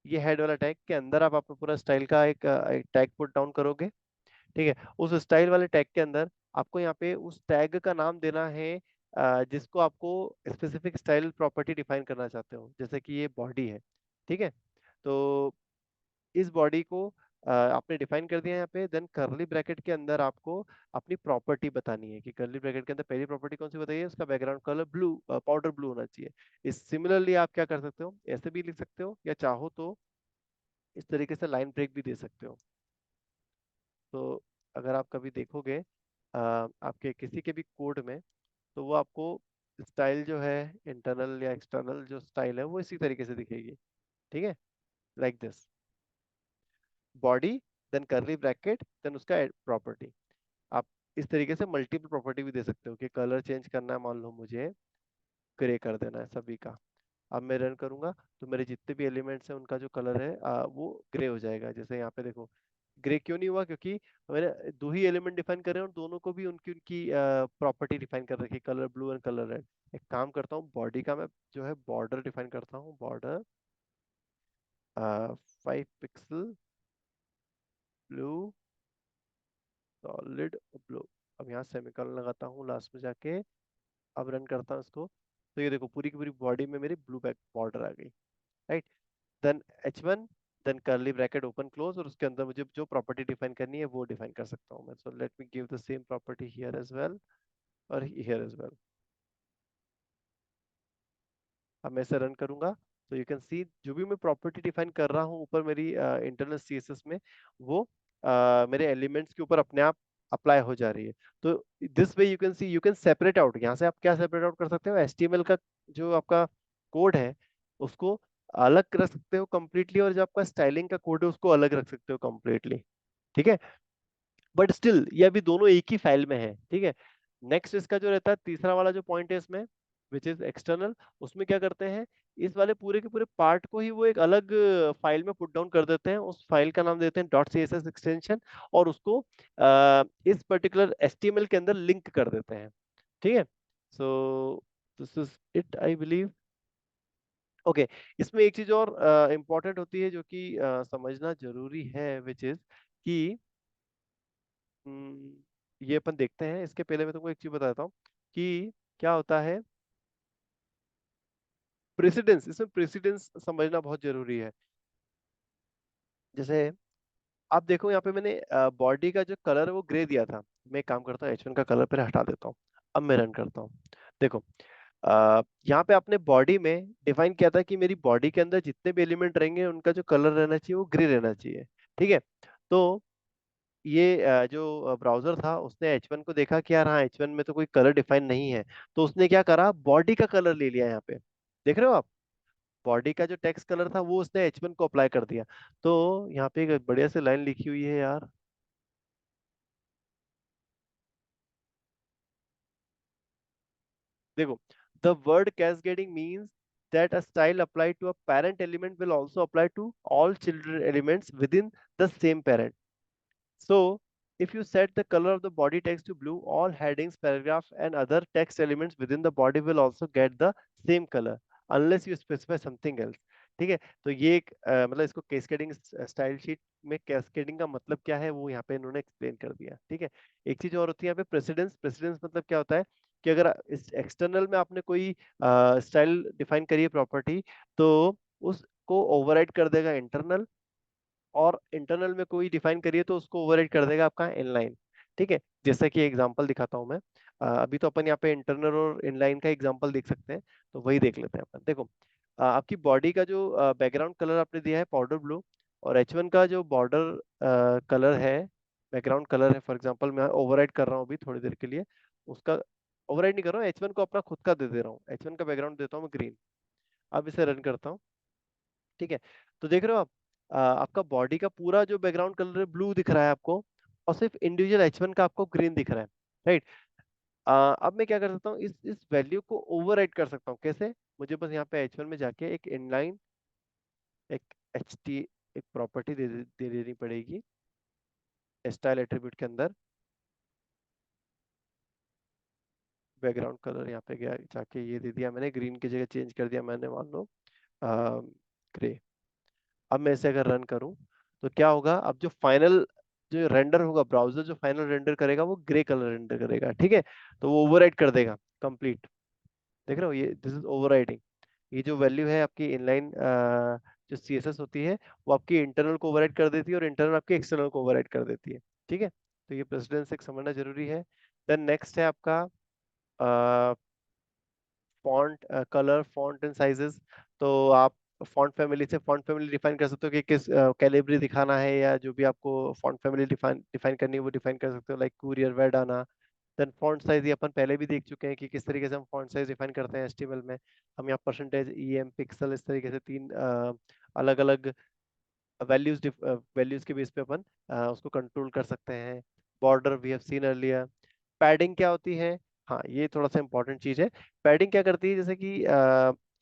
ये हेड वाला टैग के अंदर आप अपना पूरा स्टाइल का एक टैग पुट डाउन करोगे, ठीक है। उस स्टाइल वाले टैग के अंदर आपको यहाँ पे उस टैग का नाम देना है जिसको आपको स्पेसिफिक स्टाइल प्रॉपर्टी डिफाइन करना चाहते हो, जैसे कि ये बॉडी है, ठीक है। तो इस बॉडी को आपने डिफाइन कर दिया यहाँ पे। देन करली ब्रैकेट के अंदर आपको अपनी प्रॉपर्टी बतानी है कि करली ब्रैकेट के अंदर पहली प्रॉपर्टी कौन सी बताइए, उसका background colour blue, powder blue होना चाहिए। इस सिमिलरली आप क्या कर सकते हो, ऐसे भी लिख सकते हो या चाहो तो इस तरीके से लाइन ब्रेक भी दे सकते हो। तो अगर आप कभी देखोगे आपके किसी के भी कोड में, तो वो आपको स्टाइल जो है इंटरनल या एक्सटर्नल जो स्टाइल है वो इसी तरीके से दिखेगी, ठीक है, like this, body then curly bracket then उसका प्रॉपर्टी। आप इस तरीके से मल्टीपल प्रॉपर्टी भी दे सकते हो कि कलर चेंज करना है, मान लो मुझे ग्रे कर देना है सभी का। अब मैं रन करूंगा तो मेरे जितने भी एलिमेंट्स हैं उनका जो कलर है वो ग्रे हो जाएगा। जैसे यहाँ पे देखो ग्रे क्यों नहीं हुआ, क्योंकि मैंने दो ही एलिमेंट डिफाइन करे हैं और दोनों को भी उनकी उनकी प्रॉपर्टी डिफाइन कर रखी है, colour blue and colour red. एक काम करता हूँ, बॉडी का मैं जो है बॉर्डर डिफाइन करता हूँ, border 5 pixel blue solid blue. अब यहाँ सेमीकोलन लगाता हूँ लास्ट में जाके, अब रन करता हूँ इसको, तो ये देखो पूरी की पूरी बॉडी में मेरी ब्लू बैक बॉर्डर आ गई, right. Then H1 then curly bracket open close, और उसके अंदर मुझे जो प्रॉपर्टी डिफाइन करनी है वो डिफाइन कर सकता हूँ मैं। So let me give the same property here as well और हियर एज वेल। अब मैं इसे रन करूंगा तो यू कैन सी जो भी मैं प्रॉपर्टी डिफाइन कर रहा हूँ ऊपर मेरी इंटरनल सीएसएस में, वो मेरे एलिमेंट्स के ऊपर अपने आप अप्लाई हो जा रही है। तो this way you can separate out, यहाँ से आप क्या सेपरेट आउट कर सकते हो, एचटीएमएल का जो आपका कोड है उसको अलग रख सकते हो कंप्लीटली, और जो आपका स्टाइलिंग का कोड है उसको अलग रख सकते हो कंप्लीटली, ठीक है। बट स्टिल ये अभी दोनों एक ही फाइल में है, ठीक है। नेक्स्ट इसका जो रहता है तीसरा वाला जो पॉइंट है इसमें, विच इज एक्सटर्नल, उसमें क्या करते हैं, इस वाले पूरे के पूरे पार्ट को ही वो एक अलग फाइल में पुट डाउन कर देते हैं। उस फाइल का नाम देते हैं dot C S S extension, और उसको इस पर्टिकुलर एचटीएमएल के अंदर लिंक कर देते हैं, ठीक है। सो this is it I believe. Okay, इसमें एक चीज और इम्पोर्टेंट होती है जो कि समझना जरूरी है, विच इज कि ये अपन देखते हैं। इसके पहले मैं तुमको एक चीज बताता हूँ कि क्या होता है प्रेसिडेंस। इसमें प्रेसिडेंस समझना बहुत जरूरी है। जैसे आप देखो यहाँ पे मैंने बॉडी का जो कलर है वो ग्रे दिया था। मैं एक काम करता हूँ, H1 का कलर पहले हटा देता हूँ, अब मैं रन करता हूँ। देखो यहाँ पे आपने बॉडी में डिफाइन किया था कि मेरी बॉडी के अंदर जितने भी एलिमेंट रहेंगे उनका जो कलर रहना चाहिए वो ग्रे रहना चाहिए। ठीक है। तो ये जो ब्राउजर था उसने H1 को देखा कि यार हाँ H1 में तो कोई कलर डिफाइन नहीं है, तो उसने क्या करा, बॉडी का कलर ले लिया यहाँ पे। देख रहे हो आप, बॉडी का जो टेक्स्ट कलर था वो उसने H1 को अप्लाई कर दिया। तो यहाँ पे एक बढ़िया से लाइन लिखी हुई है यार, देखो, the word cascading means that a style applied to a parent element will also apply to all children elements within the same parent. So, if you set the color of the body text to blue, all headings, paragraph, and other text elements within the body will also get the same color, unless you specify something else. ठीक है। तो ये एक मतलब इसको cascading style sheet में cascading का मतलब क्या है वो यहाँ पे इन्होंने एक्सप्लेन कर दिया। ठीक है। एक चीज और होती है यहाँ पे प्रेसिडेंस। प्रेसिडेंस मतलब क्या होता है कि अगर इस एक्सटर्नल में आपने कोई स्टाइल डिफाइन करी है प्रॉपर्टी, तो उसको ओवरराइड कर देगा इंटरनल, और इंटरनल में कोई डिफाइन करिए तो उसको ओवरराइड कर देगा आपका इनलाइन। ठीक है। जैसे कि एग्जांपल दिखाता हूं मैं। अभी तो अपन यहाँ पे इंटरनल और इनलाइन का एग्जांपल देख सकते हैं, तो वही देख लेते हैं अपन। देखो, आपकी बॉडी का जो बैकग्राउंड कलर आपने दिया है पाउडर ब्लू, और H1 का जो बॉर्डर कलर है, बैकग्राउंड कलर है, फॉर एग्जांपल मैं ओवरराइड कर रहा हूँ अभी थोड़ी देर के लिए उसका, ओवरराइड नहीं कर रहा हूँ, H1 को अपना खुद का दे दे रहा हूँ, H1 का बैकग्राउंड देता हूँ मैं ग्रीन। अब इसे रन करता हूँ। ठीक है। तो देख रहे हो आप, आपका बॉडी का पूरा जो बैकग्राउंड कलर है ब्लू दिख रहा है आपको, और सिर्फ इंडिविजुअल H1 का आपको ग्रीन दिख रहा है। राइट। अब मैं क्या कर सकता हूँ, इस वैल्यू को ओवरराइड कर सकता हूँ। कैसे? मुझे बस यहाँ पे H1 में जाके एक इनलाइन, एक HT, एक प्रॉपर्टी दे देनी पड़ेगी स्टाइल एट्रीब्यूट के अंदर। बैकग्राउंड कलर यहाँ पे गया, जाके ये दे दिया मैंने, ग्रीन की जगह चेंज कर दिया मैंने, मान लो ग्रे। अब मैं इसे अगर रन करूं तो क्या होगा, अब जो फाइनल जो रेंडर होगा, ब्राउजर जो फाइनल रेंडर करेगा वो ग्रे कलर रेंडर करेगा। ठीक है। तो वो ओवरराइड कर देगा कंप्लीट। देख रहे हो, ये दिस इज ओवरराइडिंग। ये जो वैल्यू है आपकी इनलाइन जो CSS होती है, वो आपकी इंटरनल को ओवरराइड कर देती है और इंटरनल आपकी एक्सटर्नल को ओवरराइड कर देती है। ठीक है। तो ये प्रेसिडेंस एक समझना जरूरी है। देन नेक्स्ट है आपका font colour, font and sizes. तो आप फॉन्ट फैमिली से फॉन्ट फैमिली डिफाइन कर सकते हो कि किस कैलिबरी दिखाना है, या जो भी आपको फॉन्ट फैमिली डिफाइन डिफाइन करनी है वो डिफाइन कर सकते हो, like Courier, Verdana. Then font size, ये अपन पहले भी देख चुके हैं कि किस तरीके से हम फॉन्ट साइज डिफाइन करते हैं HTML में। हम यहाँ परसेंटेज, EM, पिक्सल, इस तरीके से तीन अलग अलग वैल्यूज के बेस पे अपन उसको कंट्रोल कर सकते हैं। Border we have seen earlier. Padding क्या होती है? हाँ, ये थोड़ा सा इंपॉर्टेंट चीज है। पैडिंग क्या करती है, जैसे कि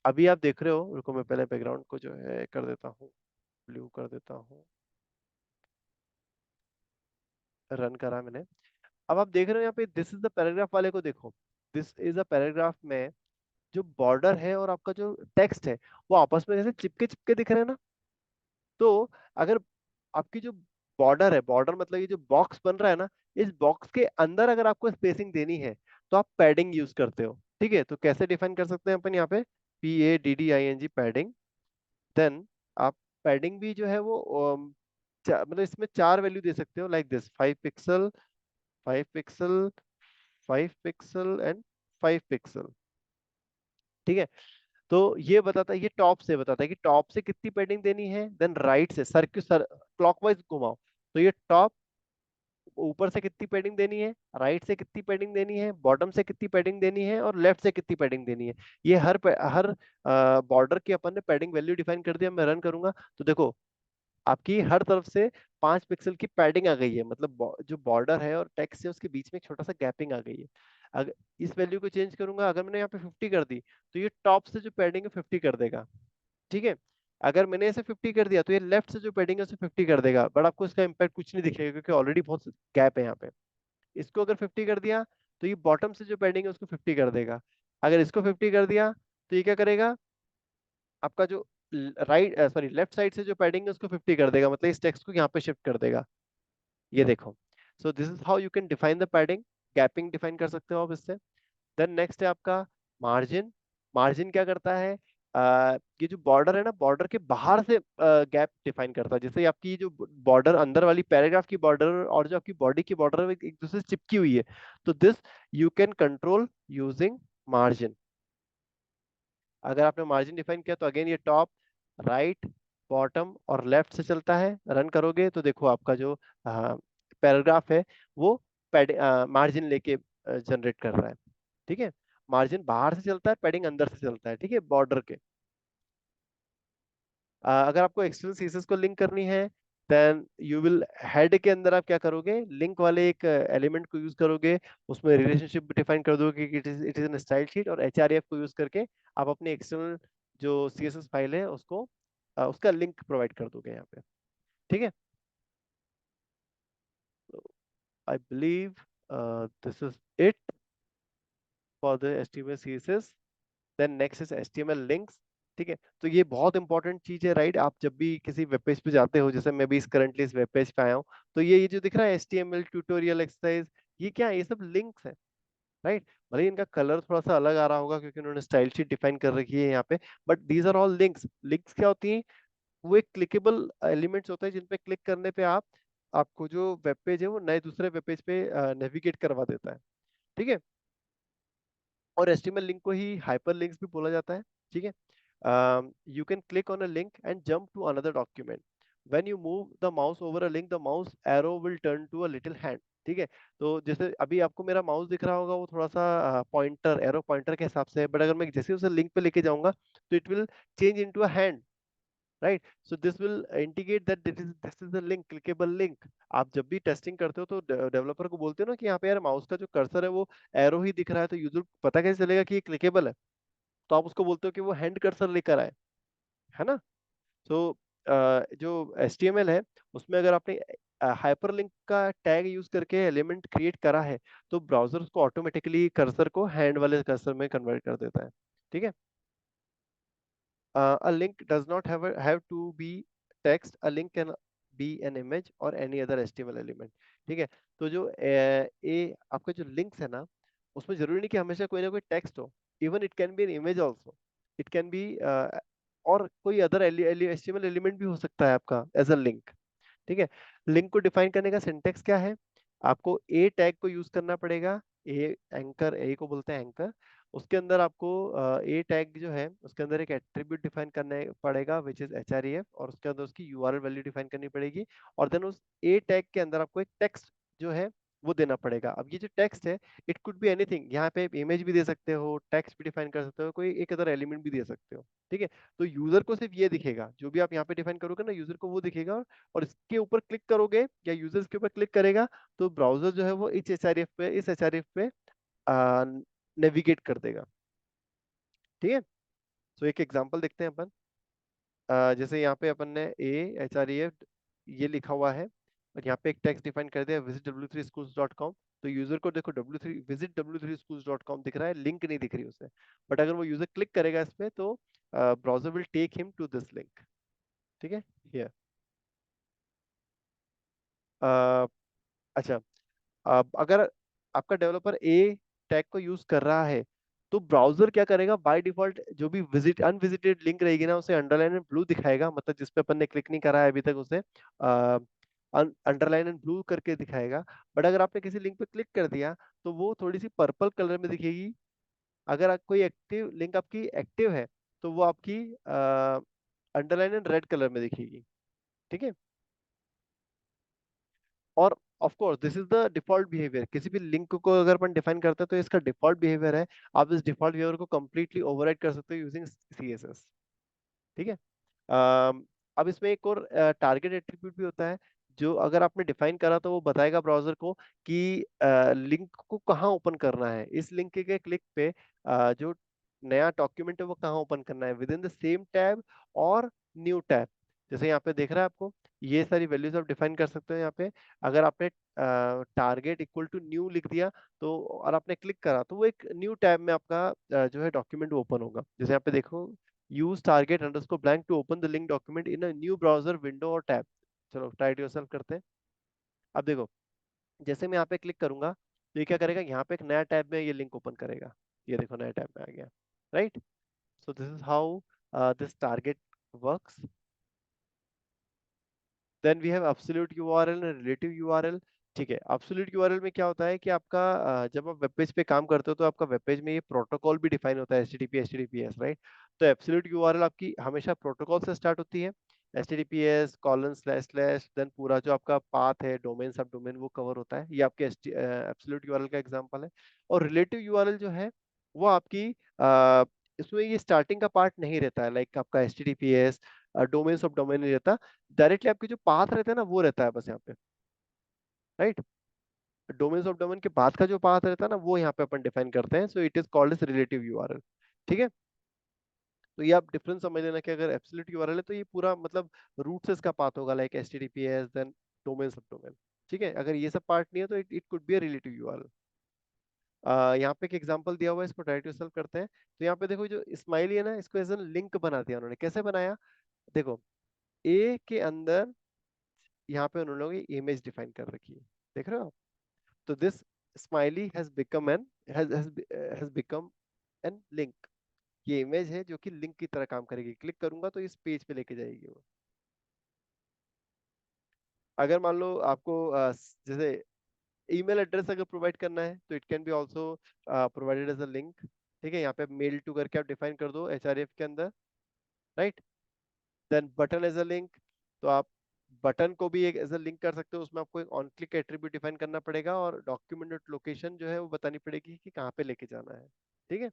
अभी आप देख रहे हो, रुको मैं पहले बैकग्राउंड को जो है कर देता हूँ, ब्लू कर देता हूँ। रन करा मैंने। अब आप देख रहे हो यहाँ पे, दिस इज द पैराग्राफ वाले को देखो। दिस इज अ पैराग्राफ में जो बॉर्डर है और आपका जो टेक्स्ट है, वो आपस में जैसे चिपके चिपके दिख रहे हैं ना। तो अगर आपकी जो बॉर्डर है, बॉर्डर मतलब ये जो बॉक्स बन रहा है ना, इस बॉक्स के अंदर अगर आपको स्पेसिंग देनी है तो आप पैडिंग यूज करते हो। ठीक है। तो कैसे डिफाइन कर सकते हैं अपन यहाँ पे, PADDING, पैडिंग। देन आप पैडिंग भी जो है वो मतलब इसमें चार वैल्यू दे सकते हो, like this, 5 pixel, 5 pixel, 5 pixel and 5 pixel. ठीक है। तो ये बताता है, ये टॉप से बताता है कि टॉप से कितनी पैडिंग देनी है, देन राइट से सर क्लॉकवाइज घुमाओ, तो ये टॉप, ऊपर से कितनी पैडिंग देनी है, राइट से कितनी पैडिंग देनी है, बॉटम से कितनी पैडिंग देनी है, और लेफ्ट से कितनी पैडिंग देनी है। ये हर बॉर्डर की अपन ने पैडिंग वैल्यू डिफाइन कर दिया। मैं रन करूंगा तो देखो, आपकी हर तरफ से 5 पिक्सल की पैडिंग आ गई है, मतलब जो बॉर्डर है और टेक्स्ट है उसके बीच में एक छोटा सा गैपिंग आ गई है। अगर इस वैल्यू को चेंज करूंगा, अगर मैंने यहाँ पे 50 कर दी, तो ये टॉप से जो पैडिंग है 50 कर देगा। ठीक है। अगर मैंने इसे 50 कर दिया तो ये लेफ्ट से जो पैडिंग है उसे 50 कर देगा, बट आपको इसका इम्पैक्ट कुछ नहीं दिखेगा क्योंकि ऑलरेडी बहुत गैप है यहाँ पे। इसको अगर 50 कर दिया तो ये बॉटम से जो पैडिंग है उसको 50 कर देगा। अगर इसको 50 कर दिया तो ये क्या करेगा, आपका जो राइट सॉरी लेफ्ट साइड से जो पैडिंग है उसको 50 कर देगा, मतलब इस टेक्स्ट को यहाँ पे शिफ्ट कर देगा। ये देखो। सो this is how you can define the padding. Gapping define कर सकते हो आप इससे। देन नेक्स्ट है आपका मार्जिन। मार्जिन क्या करता है, ये जो बॉर्डर है ना, बॉर्डर के बाहर से गैप डिफाइन करता है। जैसे आपकी जो बॉर्डर अंदर वाली पैराग्राफ की बॉर्डर और जो आपकी बॉडी की बॉर्डर है, एक दूसरे से चिपकी हुई है, तो this you can control using margin. अगर आपने मार्जिन डिफाइन किया तो अगेन ये टॉप, राइट, बॉटम और लेफ्ट से चलता है। रन करोगे तो देखो आपका जो पैराग्राफ है वो मार्जिन लेके जनरेट कर रहा है। ठीक है, मार्जिन बाहर से चलता है, पैडिंग अंदर से चलता है। ठीक है, बॉर्डर के। अगर आपको एक्सटर्नल सीएसएस को लिंक करनी है, देन यू विल हेड के अंदर आप क्या करोगे, लिंक वाले एक एलिमेंट को यूज करोगे, उसमें रिलेशनशिप डिफाइन कर दोगे कि it is an style sheet, और एचआरएफ को यूज करके आप अपनी एक्सटर्नल जो सीएसएस फाइल है उसको उसका लिंक प्रोवाइड कर दोगे यहाँ पे। ठीक है, I believe this is it for the HTML CSS. Then next is HTML links. ठीक है, तो ये बहुत इंपॉर्टेंट चीज है, राइट। आप जब भी किसी वेब पेज पे जाते हो, जैसे मैं भी इस करंटली इस वेब पेज पे आया हूँ, तो ये जो दिख रहा है एचटीएमएल ट्यूटोरियल एक्सरसाइज, ये क्या है, ये सब लिंक्स है, राइट। भले ही इनका कलर थोड़ा सा अलग आ रहा होगा क्योंकि उन्होंने स्टाइल शीट डिफाइन कर रखी है यहाँ पे, but these are all links. Links क्या होती हैं, वो एक क्लिकेबल एलिमेंट्स होते हैं जिन पे क्लिक करने पे आपको जो वेब पेज है वो नए दूसरे वेब पेज पे नेविगेट करवा देता है। ठीक है, और एचटीएमएल लिंक को ही हाइपर लिंक्स भी बोला जाता है। ठीक है, you can click on a link and jump to another document. When you move the mouse over a link, the mouse arrow will turn to a little hand. ठीक है, तो जैसे अभी आपको मेरा माउस दिख रहा होगा वो थोड़ा सा पॉइंटर, एरो पॉइंटर के हिसाब से है, बट अगर मैं जैसे उसे लिंक पे लेके जाऊंगा तो it will change into a hand, right. So this will indicate that this is a link, clickable link. आप जब भी टेस्टिंग करते हो तो डेवलपर को बोलते हो ना कि यहाँ पे यार माउस का जो कर्सर है वो एरो ही दिख रहा है, तो यूजर को पता कैसे चलेगा कि ये क्लिकेबल है, तो आप उसको बोलते हो कि वो हैंड कर्सर लेकर आए, है ना। तो जो HTML है उसमें अगर आपने हाइपरलिंक का टैग यूज करके एलिमेंट क्रिएट करा है तो ब्राउजर उसको ऑटोमेटिकली कर्सर को हैंड वाले कर्सर में कन्वर्ट कर देता है। ठीक है, a link does not have to be text. A link can be an image or any other HTML element. ठीक है, तो जो आपका जो लिंक्स है ना, उसमें जरूरी नहीं कि हमेशा कोई ना कोई टेक्स्ट हो। Even it can B an image also, it can B और कोई अदर HTML एलिमेंट भी हो सकता है आपका एज अ लिंक। ठीक है, लिंक को डिफाइन करने का सिंटेक्स क्या है, आपको ए टैग को यूज करना पड़ेगा। ए एंकर, ए को बोलते हैं एंकर। उसके अंदर आपको ए टैग जो है उसके अंदर एक एट्रीब्यूट डिफाइन करना पड़ेगा विच इज href, और उसके अंदर उसकी यूआरएल वैल्यू डिफाइन करनी पड़ेगी, और देन उस ए टैग के अंदर आपको एक टेक्स्ट जो है वो देना पड़ेगा। अब ये जो टेक्स्ट है इट कुड बी एनीथिंग, यहाँ पे इमेज भी दे सकते हो, टेक्स्ट भी डिफाइन कर सकते हो, कोई एक अदर एलिमेंट भी दे सकते हो। ठीक है, तो यूजर को सिर्फ ये दिखेगा, जो भी आप यहाँ पे डिफाइन करोगे ना यूजर को वो दिखेगा, और इसके ऊपर क्लिक करोगे या यूजर्स के ऊपर क्लिक करेगा तो ब्राउजर जो है वो इस एचआरएफ पे नेविगेट कर देगा। ठीक है, तो एक एग्जांपल देखते हैं अपन। जैसे यहाँ पे अपन ने HREF ये लिखा हुआ है, और यहाँ पे एक टेक्स्ट डिफाइन कर दिया visit w3schools.com। तो यूजर को देखो visit w3schools.com दिख रहा है, लिंक नहीं दिख रही उसे, बट अगर वो यूजर क्लिक करेगा इस पे तो browser will take him to this link. ठीक है, हियर। अच्छा, अब अगर आपका डेवलपर ए टैग को यूज कर रहा है तो ब्राउजर क्या करेगा, बाय डिफॉल्ट जो भी विजिट अनविजिटेड लिंक रहेगी ना उसे अंडरलाइन एंड ब्लू दिखाएगा, मतलब जिस पे अपन ने क्लिक नहीं करा है अभी तक उसे अंडरलाइन एंड ब्लू करके दिखाएगा। बट अगर आपने किसी लिंक पे क्लिक कर दिया तो वो थोड़ी सी पर्पल कलर में दिखेगी। अगर कोई एक्टिव लिंक आपकी एक्टिव है तो वो आपकी अंडरलाइन एंड रेड कलर में दिखेगी। ठीक है, और of course this is the default behaviour, किसी भी लिंक को अगर अपन डिफाइन करते हैं तो इसका डिफॉल्ट बिहेवियर है। आप इस डिफॉल्ट बिहेवियर को कंप्लीटली ओवरराइड कर सकते हो यूजिंग CSS। ठीक है, अब इसमें एक और टारगेट एट्रीब्यूट भी होता है, जो अगर आपने डिफाइन करा तो वो बताएगा ब्राउजर को कि लिंक को कहाँ ओपन करना है, इस लिंक के क्लिक पे जो नया डॉक्यूमेंट है वो कहाँ ओपन करना है, with in the same tab और न्यू टैब। जैसे यहाँ पे देख रहा है आपको, ये सारी वैल्यूज आप डिफाइन कर सकते हो यहाँ पे। अगर आपने टारगेट इक्वल टू न्यू लिख दिया तो, और आपने क्लिक करा तो वो एक न्यू टैब में आपका जो है डॉक्यूमेंट ओपन होगा। जैसे यहाँ पे देखो, use target underscore blank to open the link document in a new browser window or tab। चलो ट्राई इट योरसेल्फ करते हैं। अब देखो, जैसे मैं यहाँ पे क्लिक करूंगा तो ये क्या करेगा, यहाँ पे एक नया टैब में ये लिंक ओपन करेगा। ये देखो नया टैब में आ गया, right. So this is how this target works. Then we have absolute URL and relative URL। ठीक है। एब्सोल्यूट यूआरएल में क्या होता है कि आपका जब आप वेब पेज पे काम करते हो तो आपका वेब पेज में ये प्रोटोकॉल भी डिफाइन होता है, एचटीटीपी एचटीटीपीएस, राइट? तो एब्सोल्यूट यूआरएल आपकी हमेशा प्रोटोकॉल से स्टार्ट होती है, HTTPS colon slash slash, then पूरा जो आपका पाथ है, डोमेन सब डोमेन, वो कवर होता है। ये आपके एब्सोल्यूट यूआरएल का एग्जांपल है। और रिलेटिव यूआरएल जो है वो आपकी इसमें ये स्टार्टिंग का पार्ट नहीं रहता है, लाइक आपका एचटीटीपीएस डोमेन सब डोमेन नहीं रहता, डायरेक्टली आपके जो पाथ रहता है ना वो रहता है बस यहाँ पे, राइट? डोमेन्स ऑफ डोमेन के बाद का जो पाथ रहता है ना वो यहाँ पे अपन डिफाइन करते हैं, so it is called as relative URL. ठीक है। तो ये आप डिफरेंस समझ लेना कि अगर एब्सोल्यूट यूआरएल है तो ये पूरा मतलब रूट से इसका पाथ होगा, like HTTPS then domains of domain. ठीक है। अगर ये सब पार्ट नहीं है तो it it could be a relative URL. यहाँ पे एक एग्जांपल दिया हुआ है, इसको ट्राई टू सॉल्व करते हैं। तो यहाँ पे देखो जो स्माइली है ना, इसको एज एन लिंक बना दिया उन्होंने। कैसे बनाया? देखो, ए के अंदर यहाँ पे उन्होंने इमेज डिफाइन कर रखी है, देख रहे हो आप? तो this smiley has become an link. ये इमेज है जो कि लिंक की तरह काम करेगी, क्लिक करूंगा तो इस पेज पे लेके जाएगी वो। अगर मान लो आपको जैसे ईमेल एड्रेस अगर प्रोवाइड करना है तो it can be also provided as a link. ठीक है। यहाँ पे मेल टू करके आप डिफाइन कर दो एचआरएफ के अंदर, right? Then button as a link, तो आप बटन को भी एक एज अ लिंक कर सकते हो। उसमें आपको एक ऑन क्लिक एट्रीब्यूट डिफाइन करना पड़ेगा और डॉक्यूमेंट लोकेशन जो है वो बतानी पड़ेगी कि कहाँ पे लेके जाना है। ठीक है।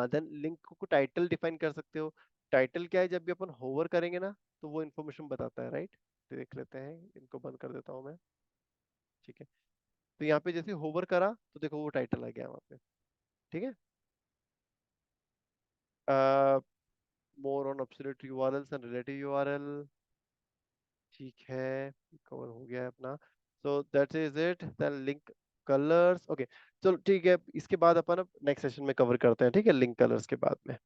देन लिंक को टाइटल डिफाइन कर सकते हो। टाइटल क्या है? जब भी अपन होवर करेंगे ना तो वो इन्फॉर्मेशन बताता है, राइट? देख लेते हैं, इनको बंद कर देता हूँ मैं। ठीक है। तो यहाँ पे जैसे होवर करा तो देखो वो टाइटल आ गया वहाँ पे। ठीक है। More on absolute URLs and relative URL. ठीक है, कवर हो गया है अपना। So that is it. Then link colours, okay. चलो ठीक है, इसके बाद अपन नेक्स्ट सेशन में कवर करते हैं, ठीक है, लिंक कलर्स के बाद में।